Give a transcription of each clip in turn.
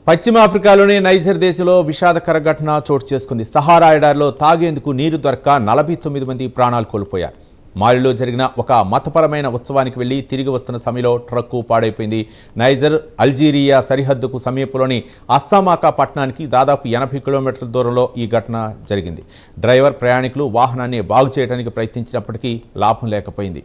పశ్చిమ ఆఫ్రికాలోని నైజర్ దేశంలో విషాదకర ఘటన చోటు చేసుకుంది. సహారా ఎడారిలో తాగేందుకు నీరు దొరక్క 49 మంది ప్రాణాలు కోల్పోయారు. మాలిలో జరిగిన ఒక మతపరమైన ఉత్సవానికి వెళ్లి తిరిగి వస్తున్న సమయంలో ట్రక్కు పాడైపోయింది. నైజర్ అల్జీరియా సరిహద్దుకు సమీపంలోని అస్సామాకా పట్టణానికి దాదాపు 80 కిలోమీటర్ల దూరంలో ఈ ఘటన జరిగింది. డ్రైవర్ ప్రయాణికులు వాహనాన్ని బాగు చేయడానికి ప్రయత్నించినప్పటికీ లాభం లేకపోయింది.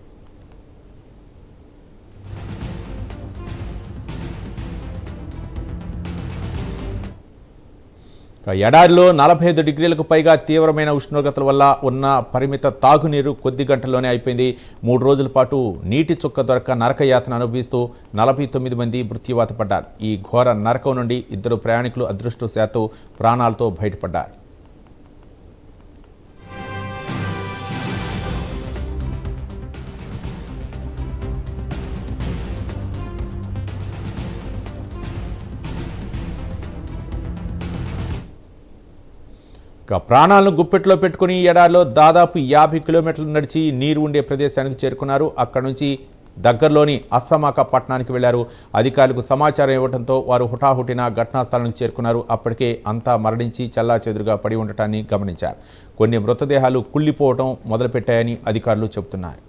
ఎడారిలో 45 డిగ్రీలకు పైగా తీవ్రమైన ఉష్ణోగ్రతల వల్ల ఉన్న పరిమిత తాగునీరు కొద్ది గంటల్లోనే అయిపోయింది. 3 రోజుల పాటు నీటి చుక్క దొరక్క నరకయాతన అనుభవిస్తూ 49 మంది మృత్యువాత పడ్డారు. ఈ ఘోర నరకం నుండి 2 ప్రయాణికులు అదృష్టవశాత్తు ప్రాణాలతో బయటపడ్డారు. ప్రాణాలను గుప్పెట్లో పెట్టుకుని ఎడారిలో దాదాపు 50 కిలోమీటర్లు నడిచి నీరు ఉండే ప్రదేశానికి చేరుకున్నారు. అక్కడి నుంచి దగ్గరలోని అస్సామాకా పట్టణానికి వెళ్లారు. అధికారులకు సమాచారం ఇవ్వడంతో వారు హుటాహుటిన ఘటనా స్థలానికి చేరుకున్నారు. అప్పటికే అంతా మరణించి చెల్లాచెదురుగా పడి ఉండటాన్ని గమనించారు. కొన్ని మృతదేహాలు కుళ్లిపోవడం మొదలుపెట్టాయని అధికారులు చెబుతున్నారు.